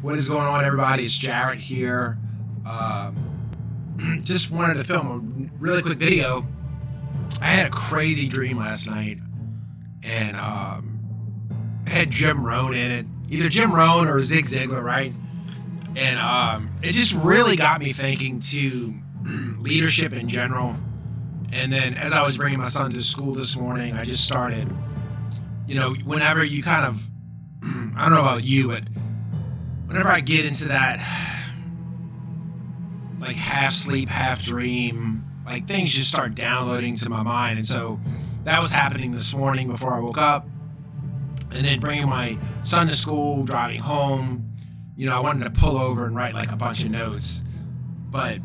What is going on, everybody? It's Jarrett here. Just wanted to film a really quick video. I had a crazy dream last night, and it had Jim Rohn in it. Either Jim Rohn or Zig Ziglar, right? And it just really got me thinking to leadership in general. And then as I was bringing my son to school this morning, I just started, whenever you kind of, I don't know about you, but whenever I get into that, like half sleep, half dream, like things just start downloading to my mind. And so that was happening this morning before I woke up. And then bringing my son to school, driving home, I wanted to pull over and write like a bunch of notes, but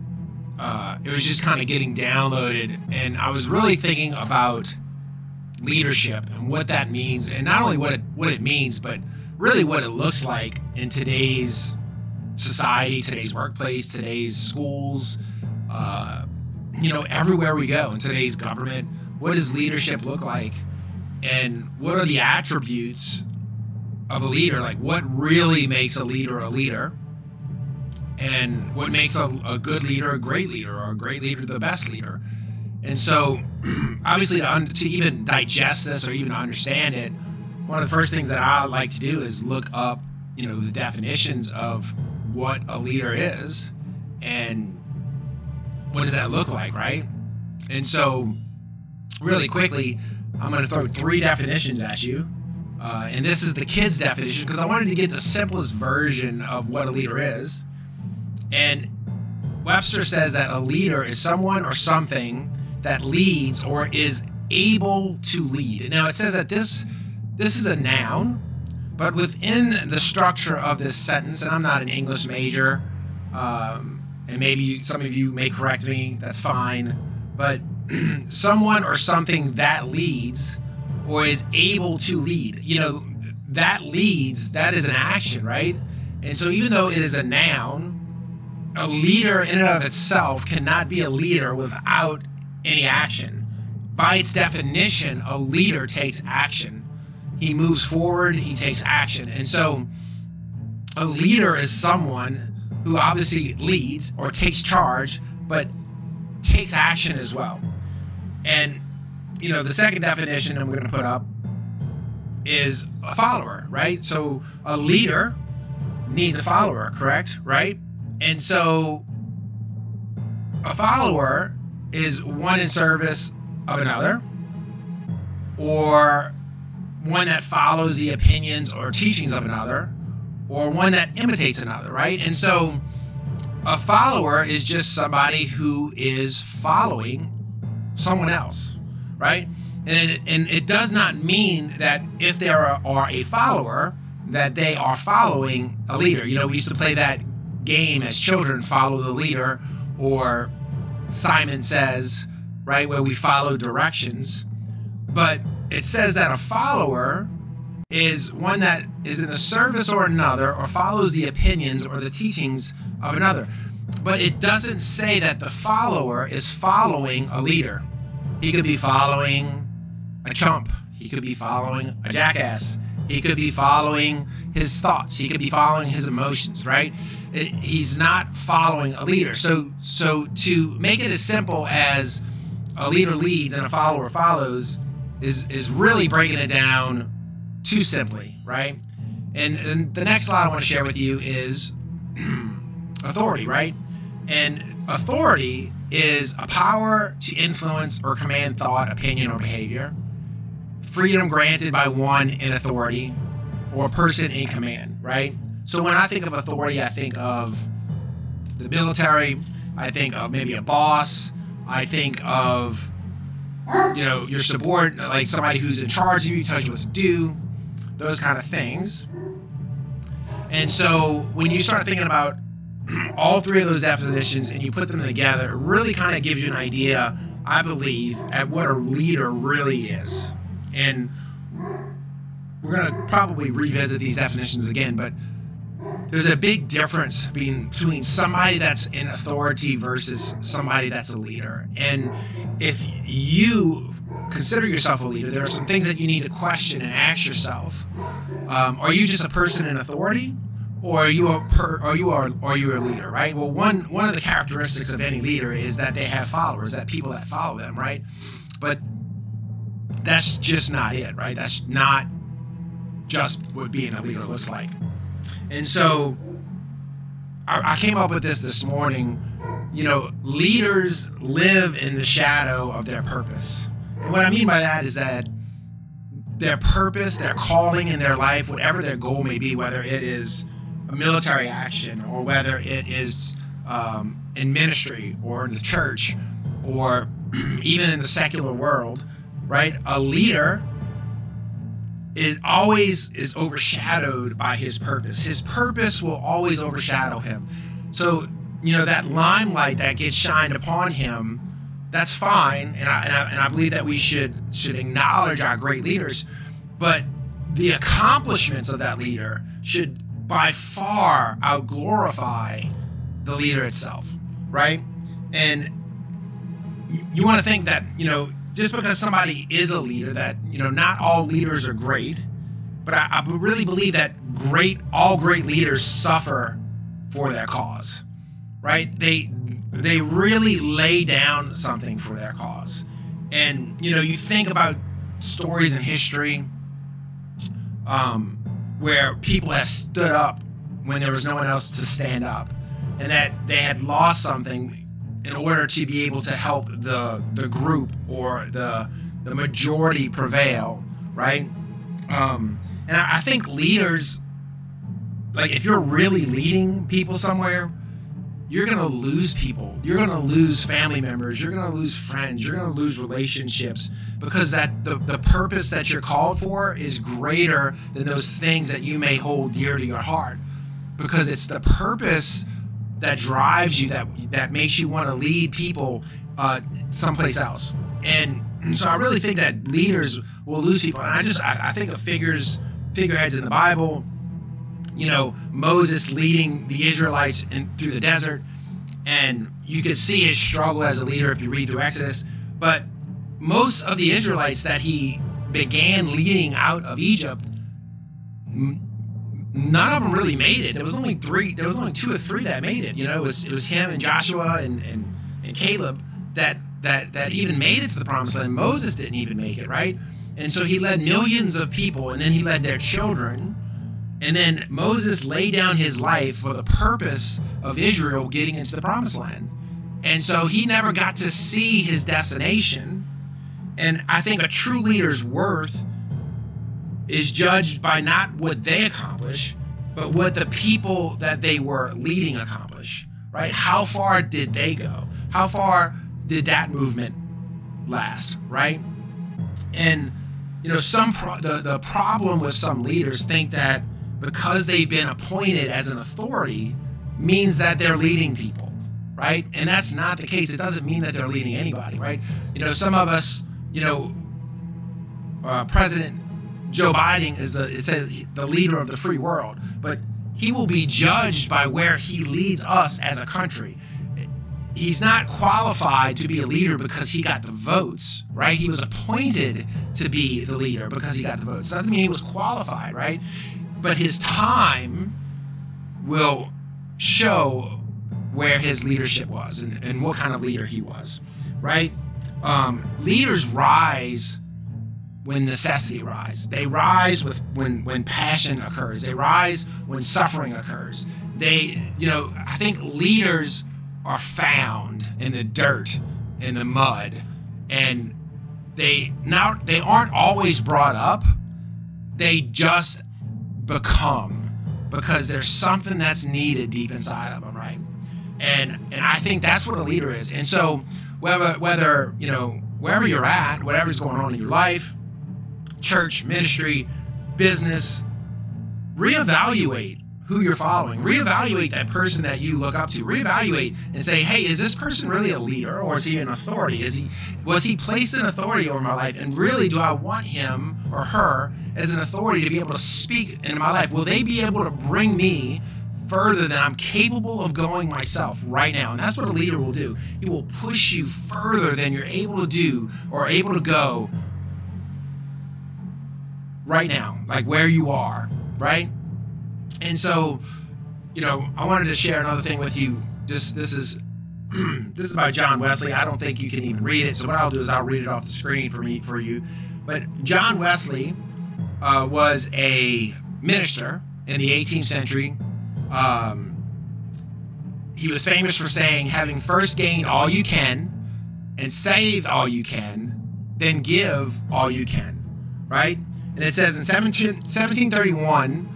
it was just kind of getting downloaded. And I was really thinking about leadership and what that means, and not only what it means, but really what it looks like in today's society, today's workplace, today's schools, everywhere we go, in today's government. What does leadership look like? And what are the attributes of a leader? Like, what really makes a leader, and what makes a good leader a great leader, or a great leader the best leader? And so obviously to even digest this or even understand it, one of the first things that I like to do is look up, the definitions of what a leader is and what does that look like, right? And so really quickly, I'm going to throw 3 definitions at you. And this is the kids' definition, because I wanted to get the simplest version of what a leader is. And Webster says that a leader is someone or something that leads or is able to lead. Now, it says that this is a noun, but within the structure of this sentence, and I'm not an English major, and maybe some of you may correct me, that's fine, but someone or something that leads or is able to lead. That leads, that is an action, right? And so even though it is a noun, a leader in and of itself cannot be a leader without any action. By its definition, a leader takes action. He moves forward, he takes action. And so a leader is someone who obviously leads or takes charge, but takes action as well. And the second definition I'm going to put up is a follower, right? So a leader needs a follower, correct? Right? And so a follower is one in service of another, or one that follows the opinions or teachings of another, or one that imitates another, right? And so a follower is just somebody who is following someone else, right? And it does not mean that if they are a follower, that they are following a leader. We used to play that game as children, Follow the Leader, or Simon Says, right, where we follow directions. But it says that a follower is one that is in the service of another, or follows the opinions or the teachings of another. But it doesn't say that the follower is following a leader. He could be following a chump. He could be following a jackass. He could be following his thoughts. He could be following his emotions, right? He's not following a leader. So to make it as simple as a leader leads and a follower follows is really breaking it down too simply, right? And the next slide I want to share with you is authority, right? And authority is a power to influence or command thought, opinion, or behavior. Freedom granted by one in authority, or a person in command, right? So when I think of authority, I think of the military. I think of maybe a boss. I think of, your subordinate, like somebody who's in charge of you, tells you what to do, those kind of things. And so when you start thinking about all 3 of those definitions and you put them together, it really kind of gives you an idea, I believe, at what a leader really is. And we're going to probably revisit these definitions again, but there's a big difference between somebody that's in authority versus somebody that's a leader. And if you consider yourself a leader, there are some things that you need to question and ask yourself. Are you just a person in authority, or are you a leader, right? Well, one of the characteristics of any leader is that they have followers, that people that follow them, right? But that's just not it, right? That's not just what being a leader looks like. And so I came up with this morning. Leaders live in the shadow of their purpose. And what I mean by that is that their purpose, their calling in their life, whatever their goal may be, whether it is a military action or whether it is in ministry or in the church or even in the secular world, right? A leader is always overshadowed by his purpose. His purpose will always overshadow him. So, that limelight that gets shined upon him, that's fine, and I believe that we should acknowledge our great leaders, but the accomplishments of that leader should by far outglorify the leader itself, right? And you want to think that just because somebody is a leader, that not all leaders are great, but I really believe that all great leaders suffer for their cause, right? They really lay down something for their cause. And you think about stories in history where people have stood up when there was no one else to stand up, and that they had lost something in order to be able to help the group or the majority prevail, right? And I think leaders, like if you're really leading people somewhere, you're going to lose people. You're going to lose family members. You're going to lose friends. You're going to lose relationships, because that the purpose that you're called for is greater than those things that you may hold dear to your heart, because it's the purpose that drives you, that makes you want to lead people someplace else. And so I really think that leaders will lose people. And I think of figureheads in the Bible. Moses leading the Israelites through the desert, and you could see his struggle as a leader if you read through Exodus. But most of the Israelites that he began leading out of Egypt, none of them really made it. There was only 2 or 3 that made it. It was him and Joshua and Caleb that even made it to the promised land. Moses didn't even make it, right? And so he led millions of people, and then he led their children. And then Moses laid down his life for the purpose of Israel getting into the promised land. And so he never got to see his destination. And I think a true leader's worth is judged by not what they accomplish, but what the people that they were leading accomplish, right? How far did they go? How far did that movement last, right? And, the problem with some leaders think that because they've been appointed as an authority means that they're leading people, right? And that's not the case. It doesn't mean that they're leading anybody, right? Some of us, President Joe Biden is the leader of the free world, but he will be judged by where he leads us as a country. He's not qualified to be a leader because he got the votes, right? He was appointed to be the leader because he got the votes. Doesn't mean he was qualified, right? But his time will show where his leadership was and what kind of leader he was, right? Leaders rise when necessity rise. They rise when passion occurs. They rise when suffering occurs. I think leaders are found in the dirt, in the mud, and they aren't always brought up. They just become, because there's something that's needed deep inside of them, right? And I think that's what a leader is. And so whether wherever you're at, whatever's going on in your life, church, ministry, business, reevaluate who you're following. Reevaluate that person that you look up to. Reevaluate and say, hey, is this person really a leader, or is he an authority? Was he placed in authority over my life? And really, do I want him or her as an authority to be able to speak into my life? Will they be able to bring me further than I'm capable of going myself right now? And that's what a leader will do. He will push you further than you're able to do or able to go right now, like where you are, right? And so I wanted to share another thing with you. This is this is by John Wesley. I don't think you can even read it. So what I'll do is I'll read it off the screen for you. But John Wesley was a minister in the 18th century. He was famous for saying, having first gained all you can and saved all you can, then give all you can, right? And it says in 1731,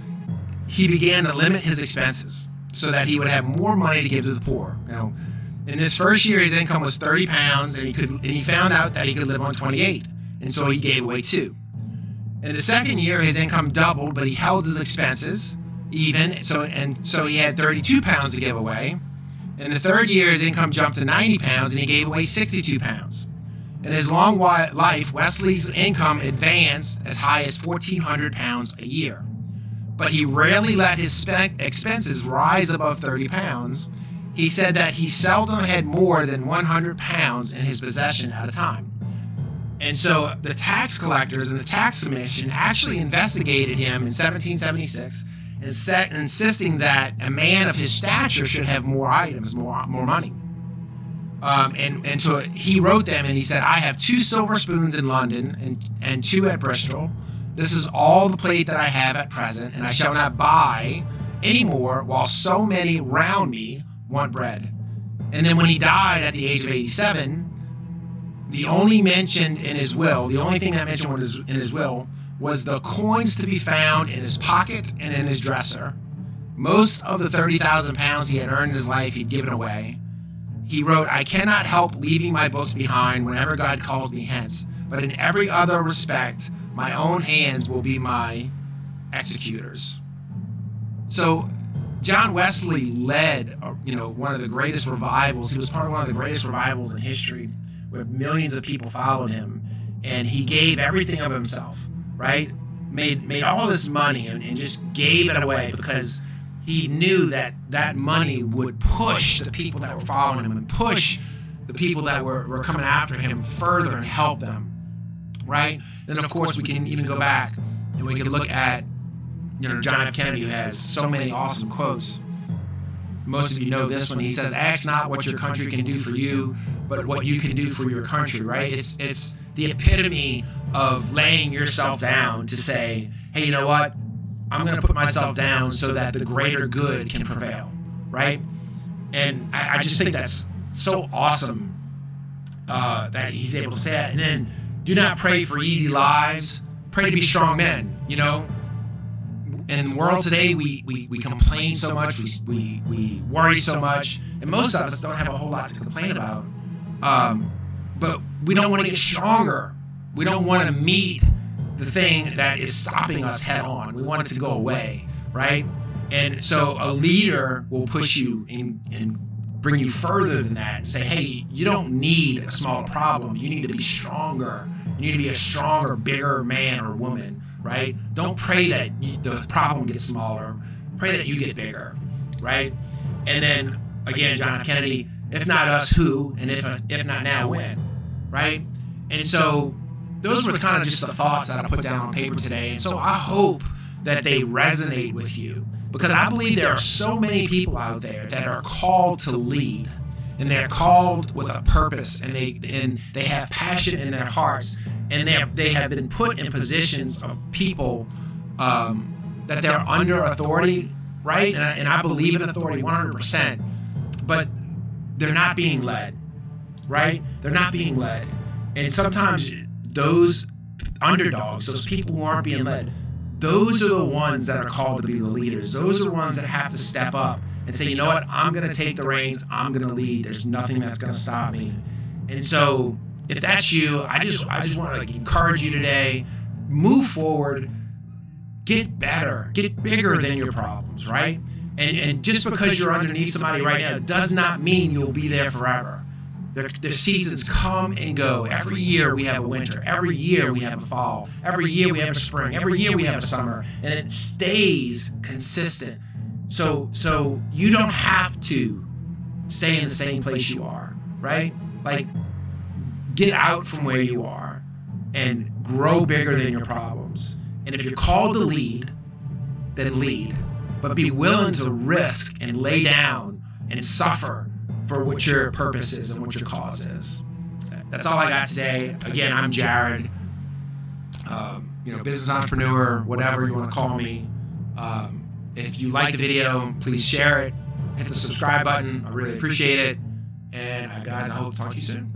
he began to limit his expenses so that he would have more money to give to the poor. Now, in his first year, his income was 30 pounds, and he found out that he could live on 28, and so he gave away 2. In the second year, his income doubled, but he held his expenses even, so he had 32 pounds to give away. In the third year, his income jumped to 90 pounds, and he gave away 62 pounds. In his long life, Wesley's income advanced as high as 1,400 pounds a year. But he rarely let his expenses rise above 30 pounds. He said that he seldom had more than 100 pounds in his possession at a time. And so the tax collectors and the tax commission actually investigated him in 1776 and insisting that a man of his stature should have more items, more money. And so he wrote them and he said, I have 2 silver spoons in London and 2 at Bristol. This is all the plate that I have at present, and I shall not buy any more while so many round me want bread. And then when he died at the age of 87, the only thing that mentioned was in his will was the coins to be found in his pocket and in his dresser. Most of the 30,000 pounds he had earned in his life he'd given away. He wrote, I cannot help leaving my books behind whenever God calls me hence, but in every other respect, my own hands will be my executors. So John Wesley led, one of the greatest revivals. He was part of one of the greatest revivals in history, where millions of people followed him, and he gave everything of himself, right? Made all this money and just gave it away because he knew that that money would push the people that were following him and push the people that were coming after him further and help them, right? Then, of course, we can even go back and we can look at, John F. Kennedy, who has so many awesome quotes. Most of you know this one. He says, ask not what your country can do for you, but what you can do for your country, right? It's the epitome of laying yourself down to say, hey, you know what? I'm going to put myself down so that the greater good can prevail, right? And I just think that's so awesome that he's able to say that. And then, do not pray for easy lives. Pray to be strong men, In the world today, we complain so much, we worry so much, and most of us don't have a whole lot to complain about. But we don't want to get stronger. We don't want to meet the thing that is stopping us head on. We want it to go away, right? And so a leader will push you and bring you further than that and say, hey, you don't need a smaller problem. You need to be stronger. You need to be a stronger, bigger man or woman, right? Don't pray that the problem gets smaller. Pray that you get bigger, right? And then, again, John F. Kennedy, if not us, who? And if not now, when, right? And so those were kind of just the thoughts that I put down on paper today. And so I hope that they resonate with you, because I believe there are so many people out there that are called to lead, and they're called with a purpose, and they have passion in their hearts, and they have been put in positions of people that they're under authority, right? And I believe in authority 100%, but they're not being led, right? They're not being led. And sometimes those underdogs, those people who aren't being led, those are the ones that are called to be the leaders. Those are the ones that have to step up and say, you know what, I'm going to take the reins. I'm going to lead. There's nothing that's going to stop me. And so if that's you, I just want to encourage you today, move forward, get better, get bigger than your problems, right? And just because you're underneath somebody right now does not mean you'll be there forever. The seasons come and go. Every year we have a winter. Every year we have a fall. Every year we have a spring. Every year we have a summer. And it stays consistent. So you don't have to stay in the same place you are, right? Like, get out from where you are and grow bigger than your problems. And if you're called to lead, then lead. but be willing to risk and lay down and suffer for what your purpose is and what your cause is. That's all I got today. Again, I'm Jared, business entrepreneur, whatever you want to call me. If you like the video, please share it. Hit the subscribe button. I really appreciate it. And guys, I hope to talk to you soon.